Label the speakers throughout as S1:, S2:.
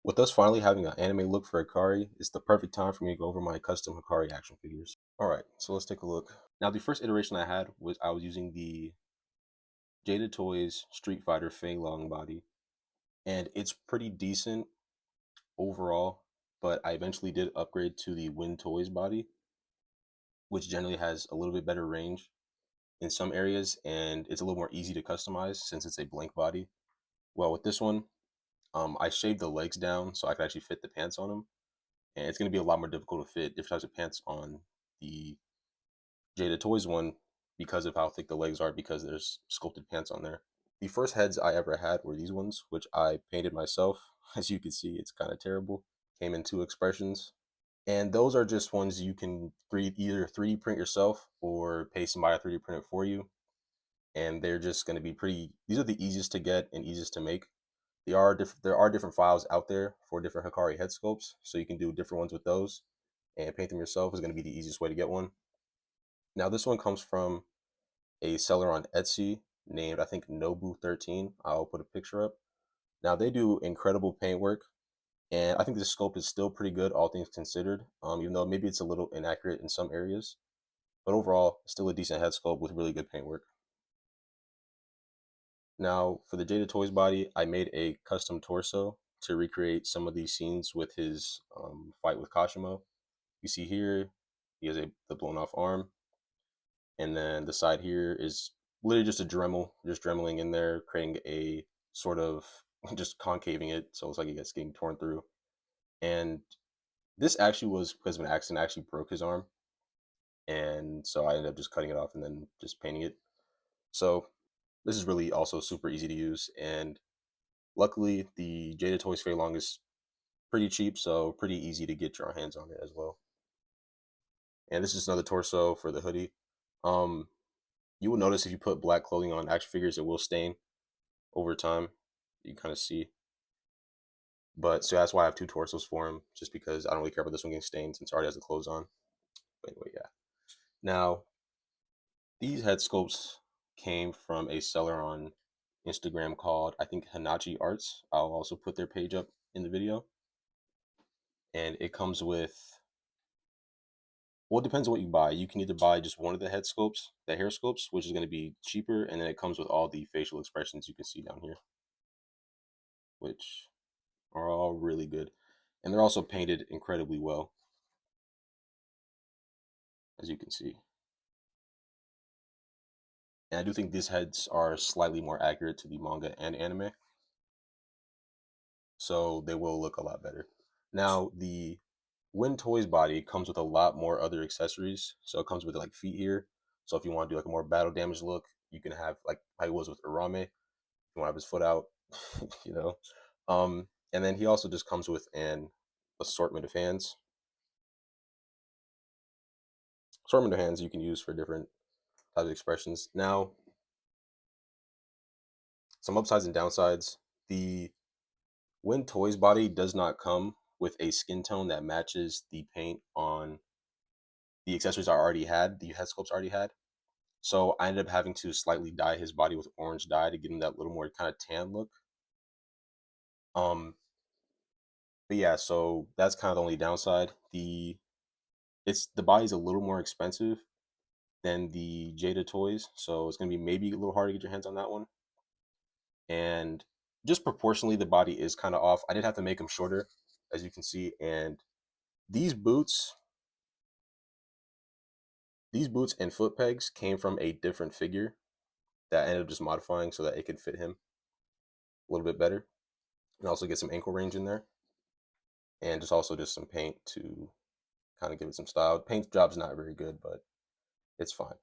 S1: With us finally having an anime look for Hakari, it's the perfect time for me to go over my custom Hakari action figures. Alright, so let's take a look. Now the first iteration I had was I was using the Jada Toys Street Fighter Fei Long body, and it's pretty decent overall, but I eventually did upgrade to the Win Toys body, which generally has a little bit better range in some areas, and it's a little more easy to customize since it's a blank body. Well, with this one, I shaved the legs down so I could actually fit the pants on them, and it's going to be a lot more difficult to fit different types of pants on the Jada Toys one because of how thick the legs are, because there's sculpted pants on there. The first heads I ever had were these ones, which I painted myself. As you can see, it's kind of terrible. Came in two expressions. And those are just ones you can either 3D print yourself or pay somebody to 3D print it for you. And they're just going to be these are the easiest to get and easiest to make. There are different files out there for different Hakari head sculpts, so you can do different ones with those, and paint them yourself is going to be the easiest way to get one. Now this one comes from a seller on Etsy named, I think, Nobu13. I'll put a picture up. Now they do incredible paint work, and I think this sculpt is still pretty good, all things considered. Even though maybe it's a little inaccurate in some areas, but overall, still a decent head sculpt with really good paint work. Now for the Jada Toys body, I made a custom torso to recreate some of these scenes with his fight with Kashimo. You see here, he has the blown off arm, and then the side here is literally just a Dremel, just dremeling in there, creating a sort of just concaving it, so it's like it gets getting torn through. And this actually was because of an accident. I actually broke his arm, and so I ended up just cutting it off and then just painting it. So this is really also super easy to use, and luckily the Jada Toys Fei Long is pretty cheap, so pretty easy to get your hands on it as well. And this is another torso for the hoodie. Um, you will notice if you put black clothing on action figures, it will stain over time. You kind of see. But so that's why I have two torsos for him, just because I don't really care about this one getting stained since it already has the clothes on. But anyway, yeah. Now, these head sculpts came from a seller on Instagram called, I think, Hanachi Arts. I'll also put their page up in the video. And it comes with, well, it depends on what you buy. You can either buy just one of the head sculpts, the hair sculpts, which is going to be cheaper, and then it comes with all the facial expressions you can see down here, which are all really good. And they're also painted incredibly well, as you can see. And I do think these heads are slightly more accurate to the manga and anime, so they will look a lot better. Now, the Win Toys body comes with a lot more other accessories. So it comes with like feet here. So if you want to do like a more battle damage look, you can have like how he was with Urame. If you want to have his foot out, you know. And then he also just comes with an assortment of hands. Assortment of hands you can use for different types of expressions. Now, some upsides and downsides. The Win Toys body does not come with a skin tone that matches the paint on the accessories I already had, the head sculpts I already had. So I ended up having to slightly dye his body with orange dye to give him that little more kind of tan look. Um, but yeah, so that's kind of the only downside. The body's a little more expensive than the Jada toys, so it's gonna be maybe a little hard to get your hands on that one. And just proportionally, the body is kind of off. I did have to make them shorter, as you can see, and these boots, these boots and foot pegs came from a different figure that I ended up just modifying so that it could fit him a little bit better, and also get some ankle range in there, and just some paint to kind of give it some style. Paint job's not very good, but it's fine.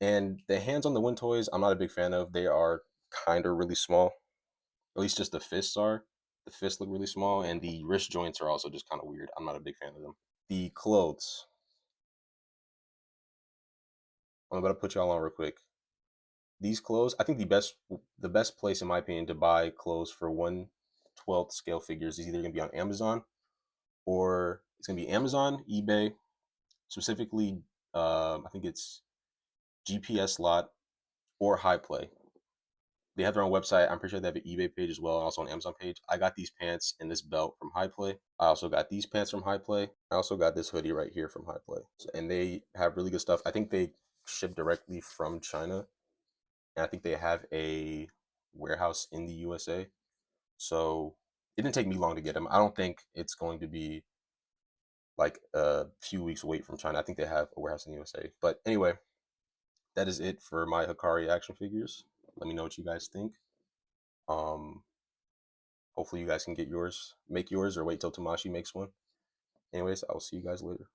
S1: And the hands on the Win toys, I'm not a big fan of. They are kind of really small. At least just the fists are. The fists look really small, and the wrist joints are also just kind of weird. I'm not a big fan of them. The clothes. I'm about to put y'all on real quick. These clothes, I think the best place in my opinion to buy clothes for 1/12 scale figures is either gonna be on Amazon, or it's gonna be Amazon, eBay, specifically. I think it's GPS Lot or High Play. They have their own website. I'm pretty sure they have an eBay page as well, and also an Amazon page. I got these pants and this belt from High Play. I also got these pants from High Play. I also got this hoodie right here from High Play. So, and they have really good stuff. I think they ship directly from China, and I think they have a warehouse in the USA. So it didn't take me long to get them. I don't think it's going to be like a few weeks wait from China. I think they have a warehouse in the USA. But anyway, that is it for my Hakari action figures. Let me know what you guys think. Um, Hopefully you guys can get yours, make yours, or wait till Tamashi makes one. Anyways, I will see you guys later.